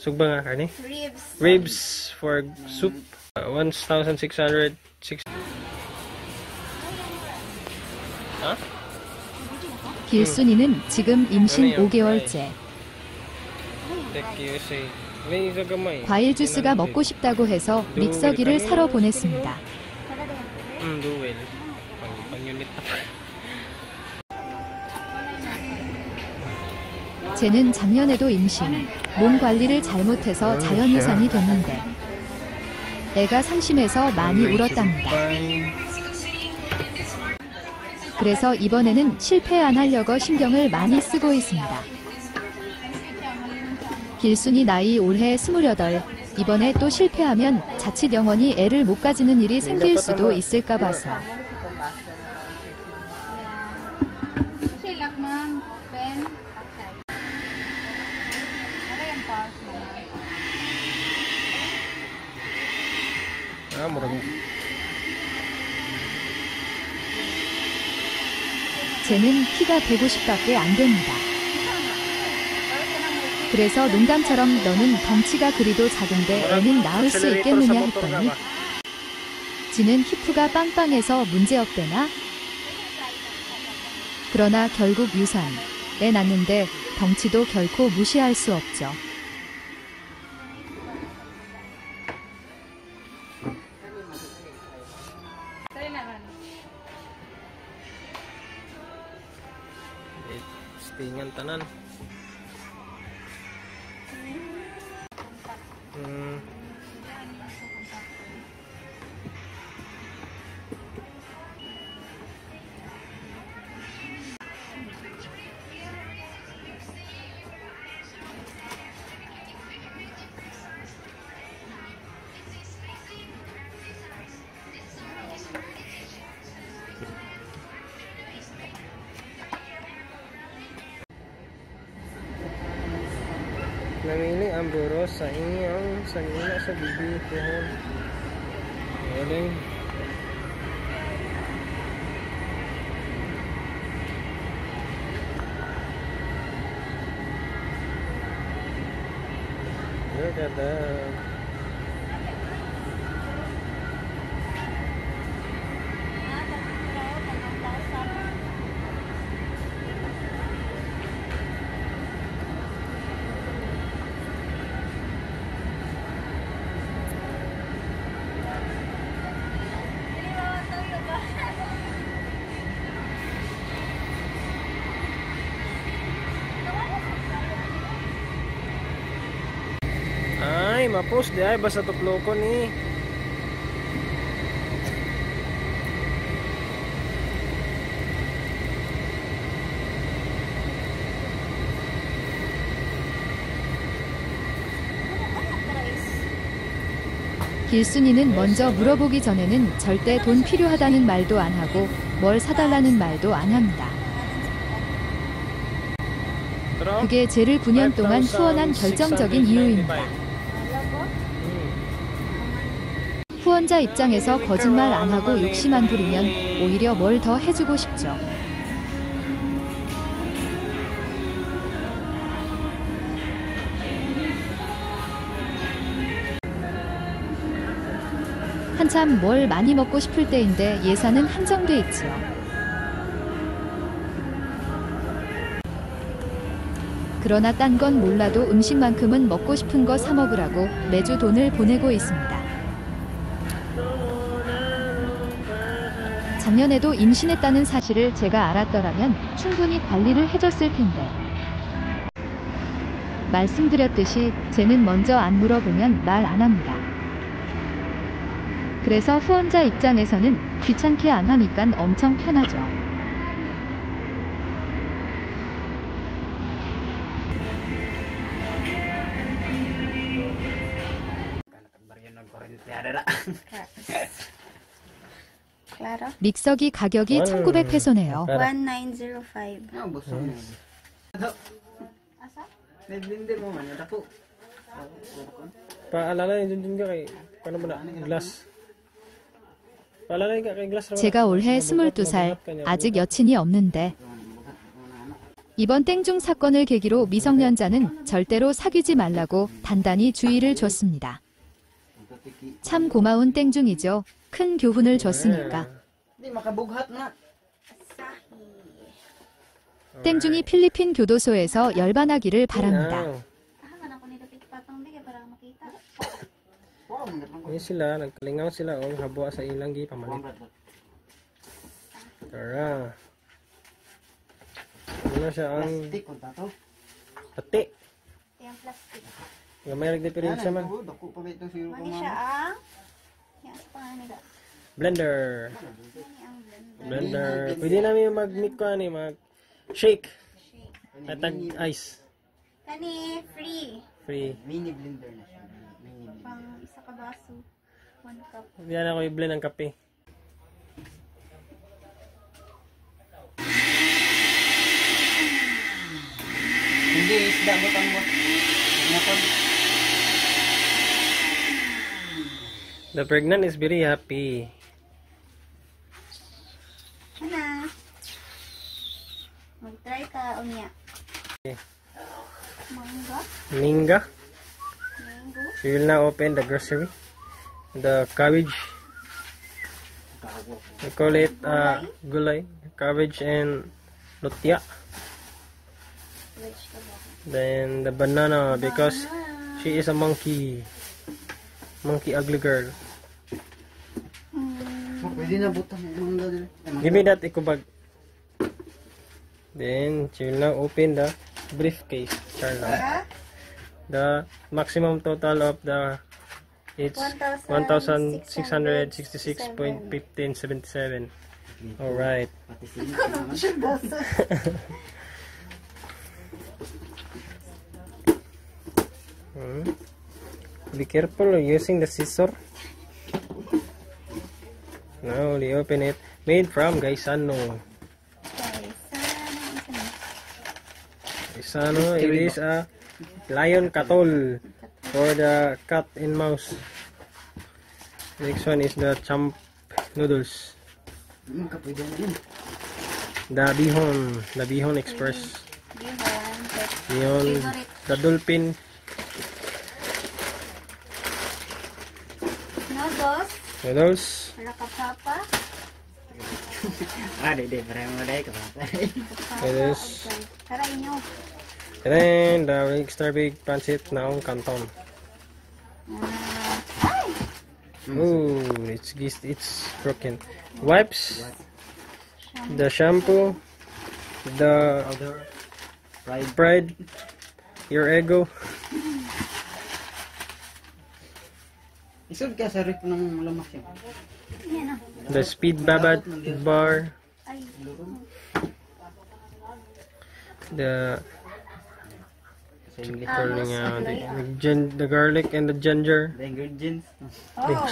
Sugba nga karne? Ribs. Ribs for soup. 1,600. 길순이는 지금 임신 5개월째. 과일 주스가 먹고 싶다고 해서 믹서기를 사러 보냈습니다. 쟤는 작년에도 임신, 몸 관리를 잘못해서 자연유산이 됐는데 애가 상심해서 많이 울었답니다. 그래서 이번에는 실패 안 하려고 신경을 많이 쓰고 있습니다. 길순이 나이 올해 28, 이번에 또 실패하면 자칫 영원히 애를 못 가지는 일이 생길 수도 있을까 봐서. 쟤는 키가 150밖에 안 됩니다. 그래서 농담처럼 너는 덩치가 그리도 작은데 애는 낳을 수 있겠느냐 했더니 지는 히프가 빵빵해서 문제없대나? 그러나 결국 유산, 애 낳는데 덩치도 결코 무시할 수 없죠. Tingan tanan. Namili ang buros sa inyong sanina sa bibi pohon. Galing. Look at that. Ay, mapos di ay basta tukloko ni. 길순이는 먼저 물어보기 전에는 절대 돈 필요하다는 말도 안 하고 뭘 사달라는 말도 안 합니다. 그게 쟤를 9년 동안 후원한 결정적인 이유입니다. 후원자 입장에서 거짓말 안 하고 욕심 안 부리면 오히려 뭘 더 해주고 싶죠. 한참 뭘 많이 먹고 싶을 때인데 예산은 한정돼 있지요. 그러나 딴 건 몰라도 음식만큼은 먹고 싶은 거 사 먹으라고 매주 돈을 보내고 있습니다. 작년에도 임신했다는 사실을 제가 알았더라면 충분히 관리를 해줬을 텐데. 말씀드렸듯이 쟤는 먼저 안 물어보면 말 안 합니다. 그래서 후원자 입장에서는 귀찮게 안 하니까 엄청 편하죠. 믹서기 가격이 1,900페소네요. 1905. Paalala yun ka kay paano ba na glass. 제가 올해 22살, 아직 여친이 없는데 이번 땡중 사건을 계기로 미성년자는 절대로 사귀지 말라고 단단히 주의를 줬습니다. 참 고마운 땡중이죠. 큰 교훈을 줬으니까. Di makabughat na. 땡중이 필리핀 교도소에서 열반하기를 바랍니다. Wow. Ini sila, nagkalingaw sila o habwa sa ilang pamalit. Tara. Ano siya ang Plastic kung tato. pati? Yang plastic. Gamay nagdiferensya man. Dako pa ba ito siguro Mani siya ang yang sa pangalan nila. Blender. Mani ang blender. Blender. Pwede namin mag-mix ko ani, mag-shake. Atag ice. Kani free. Free. mini blender na siya. Mini blender. Pang isa ka baso. 1 cup. Diyan ako i-blend ng kape. Hindi isda butang mo. Nakon. The pregnant is very happy. Ana. Mag-try ka unya. Okay. Mangga. Minga. Mango. We will now open the grocery. The cabbage. We call it gulay. Cabbage and lutya. Vegetable. Then the banana because she is a monkey. Monkey ugly girl. Oh, pwede na butang mangga dili. Give me that ikubag. Then she will now open the briefcase. Charla. The maximum total of the it's 1,666.1577. Alright. Pati sili. Be careful using the scissor. Now we open it. Made from Gaisano. Gaisano, it is a lion katol for the cat and mouse. Next one is the champ noodles. Pwede na yun. The Bihon Express. Bihon. Bihon, the dolphin. Noodles. Noodles. Rakapapa. Dede, parang mo dahil kapatay. Noodles. Tara inyo. And then the extra big pancit naong canton. Ooh, it's broken. Wipes, the shampoo, the Powder. pride, your ego. Isod ka sa rip ng lamas yan. Yan ah. The speed babat bar, Ay. the Sa English. calling the garlic and the ginger. The ingredients. Oh.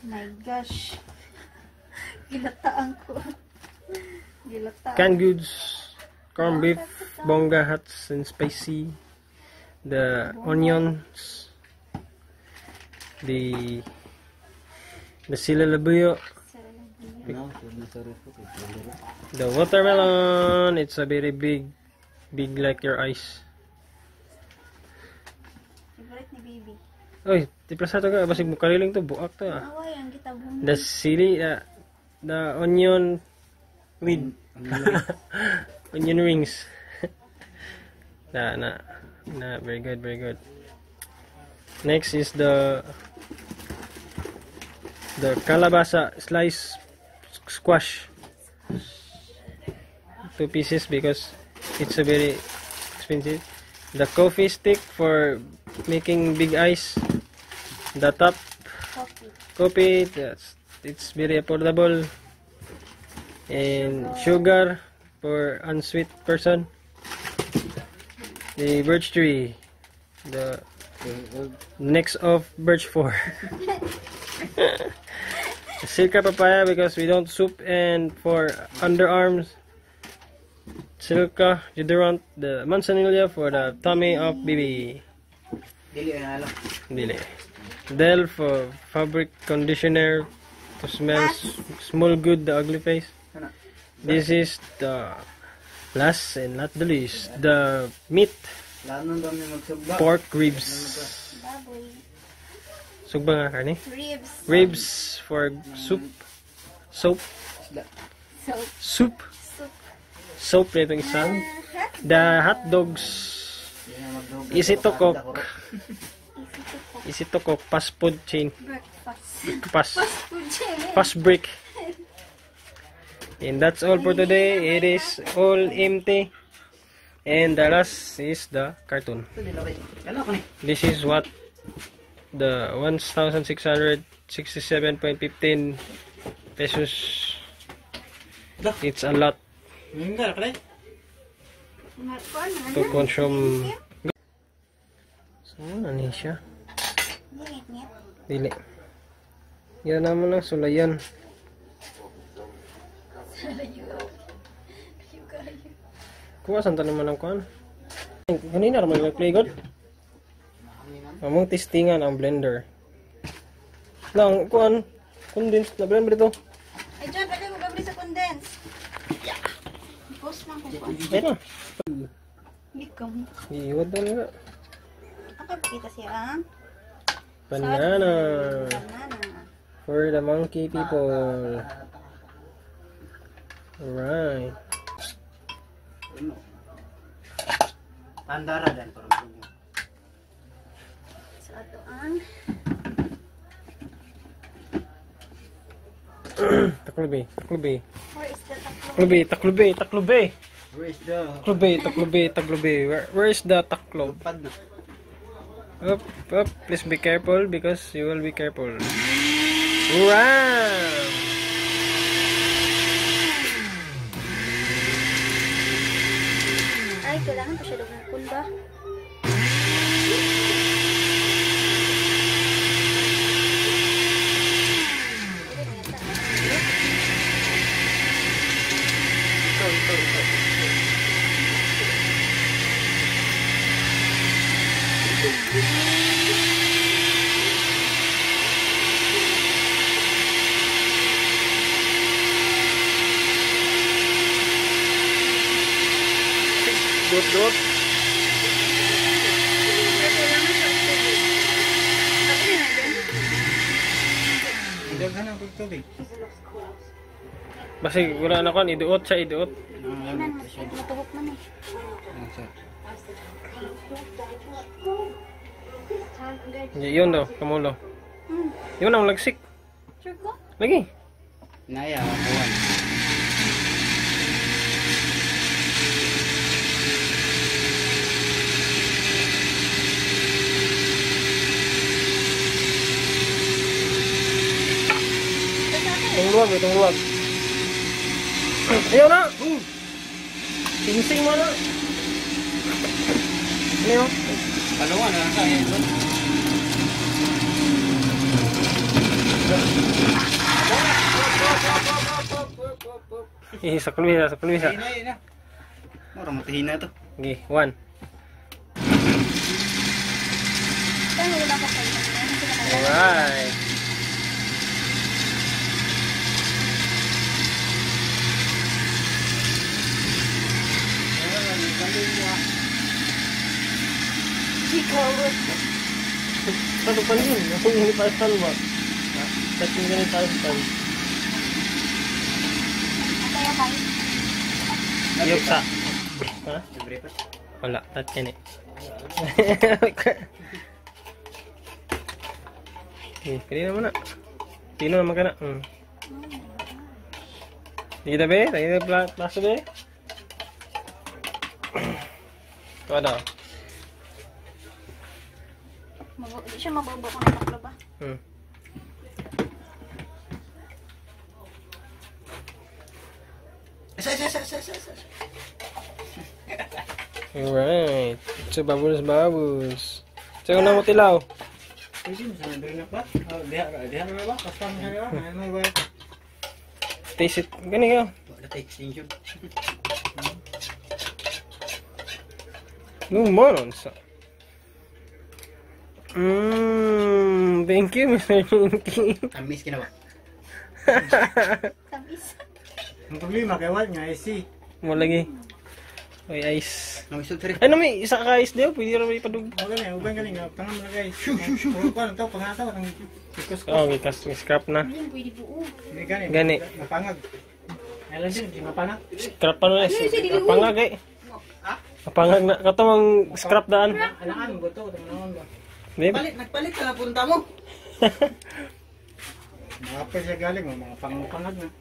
My gosh. Gilataan ko. Gilataan. Canned goods, corned beef, bonga hats and spicy. The onions, the sila labuyo, Ano? Sud na sa rip ko. the watermelon. It's a very big like your eyes. Favorite ni baby. Oy, tiplasa to ka basig mo kaliling to buak to ah. Away ang kitabong. The sili, the onion with onion rings. na, very good, very good. Next is the kalabasa slice squash. 2 pieces because it's a very expensive. The coffee stick for making big ice. The top Coffee. coffee, it's very affordable. And sugar for unsweet person. The birch tree, the next of birch 4. Silka papaya because we don't soup, and for underarms, Silka deodorant, the manzanilla for the tummy of baby. Dili ang alam. Dili. Del for fabric conditioner to smell small good the ugly face. This is the Last and not the least, the meat, Lanon daw niya magsugba. pork ribs. Baboy. Sugba nga karne. Ribs. Ribs for soup. Soap. Soap. Soup. Soup. Soap na itong isang. Hot. The hot dogs. Easy to cook. Easy to cook. Fast food chain. Breakfast. Fast. Food chain. Fast break. And that's all for today. It is all empty. And the last is the cartoon. This is what the 1,667.15 pesos. It's a lot to consume. So, ano siya? Dili. Yan naman ang sulayan. Kuha saan tayo naman ang kuhan? Kanina naman nag-play god. Among testingan ang blender. Lang, kuhan. Condensed na blender ito. Ay, John, pwede mo gabri sa condense. Post lang kung kuhan. Ayun na. Hindi ka mo. Iiwad na nga. Nakapakita siya. Banana. Banana. For the monkey people. Alright. Pandara dan parang. So, ito ang Taklubi. Taklubi. where is the taklo? Taklubi. Taklubi. Taklubi. Where is the Taklubi. Taklubi. Taklubi. Where is the taklob? pad na? Up, up. Please be careful because you will be careful. Wow! Ay, kailangan pa siya lumukul ba? Dot. Idaghan ang tubig. Basi wala na kon iduot sa iduot. Kainan, matuhok man eh. Yun daw, kamulo. Yun ang lagsik. Sure ko? Lagi. Naya, kawan. Itong luwag, itong luwag. Ayaw na! Pinsing mo na! Ayaw. Palawan na lang kaya. Sa kulwisa, sa kulwisa. Hina. Mura matihina to. Okay, 1. Kaya wala pa kayo. Alright. Ikaw. Satu pandin, aku ini pasal ba. Tapi ini pasal. Kaya kayo. Yok sa. Ha? Libre pa. Wala, tat yan eh. Kanina mo na. Tino naman ka na. Sige na be, tayo na plaso be. Ito ano? Hindi siya mababaw kung nataklo ba? Alright. So, babus. So, na mo tilaw. Pwede mo sa nandun ba? Diha na ba? Kasama na ba? May ba? Taste it. Gani ka. Wala tayo extension. Moron sa. Thank you, Mr. Chinky. Amis ka na ba? Tamis. Ang problema kay Wal nga, AC. Mo lagi. May ice. Nang isod tari. Ay, na may isa ka ice daw. Pwede rin may padug. Uban galing. Tangan mo na guys. Puro ko lang to. Pangataw. Ikos ko. Oh, may scrap na. Ayun, pwede buo. Hindi gani. Gani. Mapangag. Alam din, hindi mapangag. Scrap pa nun eh. Kapangag eh. Kapangag na. Katong scrap daan. Alangan mo to. Tangan mo. Di ba? Nagpalit ka na punta mo. Mga pa siya galing. Mga pangangag na.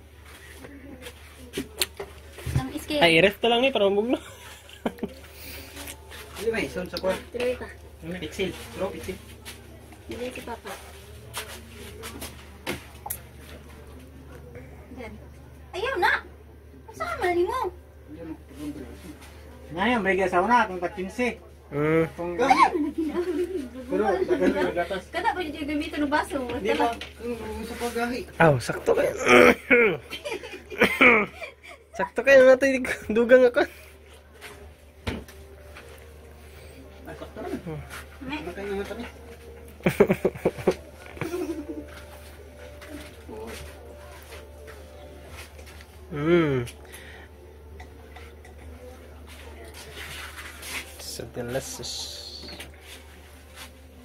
Ang iske. Ay, i-ref na lang ni para mabug na. Hindi ba? Ison sa kuwan. Tuloy ka. Pixel. Bro, pixel. Tuloy si Papa. Yan. Ayaw na. Saan ka mo? Ngayon, may gasaw na. Itong tat-15. Itong pero, tagal na gatas. Kada ba yung gamitin ng baso? Hindi ba? Sa paggahi. Aw, sakto kayo. Sakto kayo na ito. Dugang ako. Ay, sakto na. Nakay na nga tabi. So delicious.